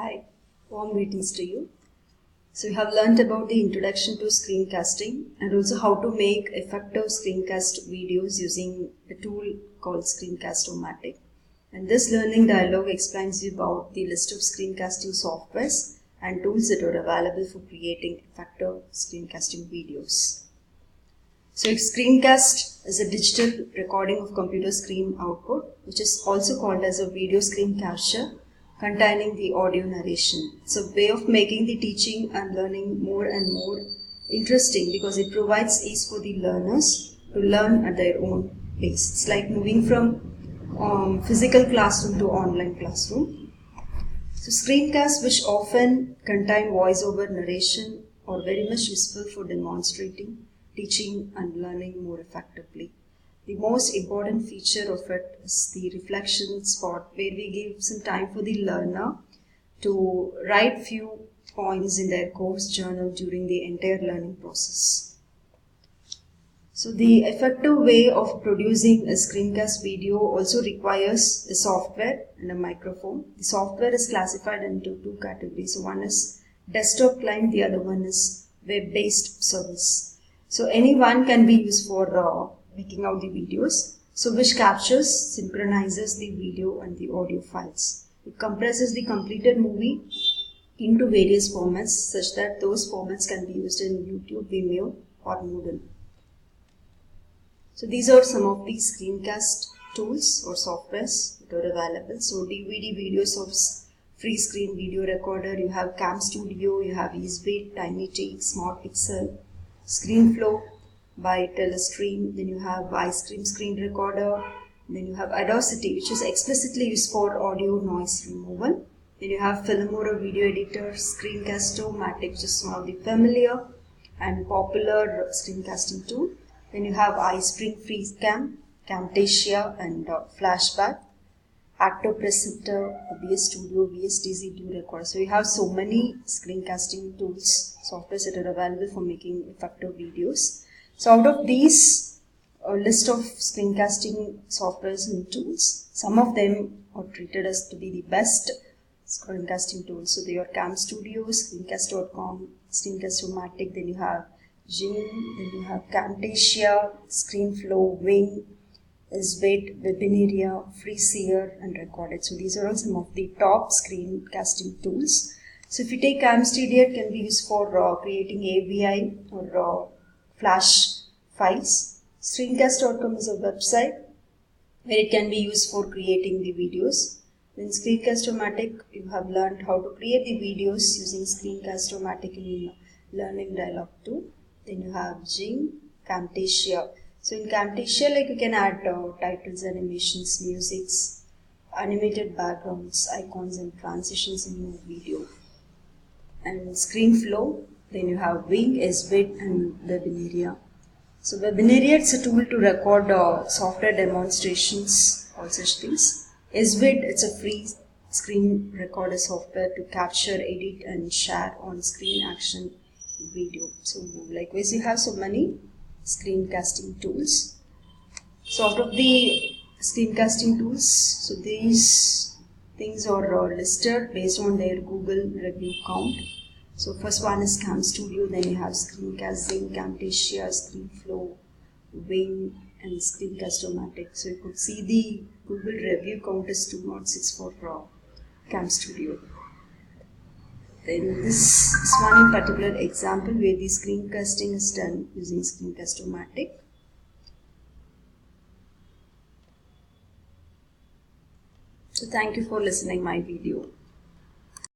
Hi, warm greetings to you. So we have learnt about the introduction to screencasting and also how to make effective screencast videos using a tool called Screencast O Matic. And this learning dialogue explains you about the list of screencasting softwares and tools that are available for creating effective screencasting videos. So screencast is a digital recording of computer screen output, which is also called as a video screen capture, containing the audio narration. It's a way of making the teaching and learning more and more interesting because it provides ease for the learners to learn at their own pace. It's like moving from physical classroom to online classroom. So screencasts, which often contain voice-over narration, are very much useful for demonstrating, teaching and learning more effectively. The most important feature of it is the reflection spot, where we give some time for the learner to write few points in their course journal during the entire learning process. So the effective way of producing a screencast video also requires a software and a microphone. The software is classified into two categories. One is desktop client, the other one is web-based service. So any one can be used for making out the videos, so which captures, synchronizes the video and the audio files. It compresses the completed movie into various formats such that those formats can be used in YouTube, Vimeo or Moodle. So these are some of the screencast tools or softwares that are available. So DVD video source, free screen video recorder, you have Camstudio, you have EaseBit, TinyTake, Smart Pixel, ScreenFlow by Telestream, then you have iScreen screen recorder, then you have Audacity, which is explicitly used for audio noise removal. Then you have Filmora video editor, Screencast O Matic, which is one of the familiar and popular screencasting tool. Then you have iSpring FreeCam, Camtasia and Flashback, Actor Presenter, OBS Studio, VSTC Do Record. So you have so many screencasting tools, softwares that are available for making effective videos. So out of these list of screencasting softwares and tools, some of them are treated as to be the best screencasting tools. So they are Camstudio, Screencast.com, Screencast O Matic, then you have Jing, then you have Camtasia, ScreenFlow, Wing, EaseBit, Webinaria, FreeSeer and Recorded. So these are all some of the top screencasting tools. So if you take Camstudio, it can be used for creating AVI or Flash files. Screencast.com is a website where it can be used for creating the videos. In Screencast O Matic, you have learned how to create the videos using Screencast O Matic in Learning Dialogue 2. Then you have Jing, Camtasia. So in Camtasia, like you can add titles, animations, musics, animated backgrounds, icons and transitions in your video. And ScreenFlow, then you have Wing, EaseBit and Webinaria. So Webinaria, it's a tool to record software demonstrations, all such things. EaseBit, it's a free screen recorder software to capture, edit and share on screen action video. So likewise you have so many screencasting tools. So out of the screencasting tools, so these things are listed based on their Google review count. So first one is Camstudio, then you have Screencasting, Camtasia, ScreenFlow, Wing and Screencast O Matic. So you could see the Google review count is 206 for Camstudio. Then this is one in particular example where the screencasting is done using Screencast O Matic. So thank you for listening my video.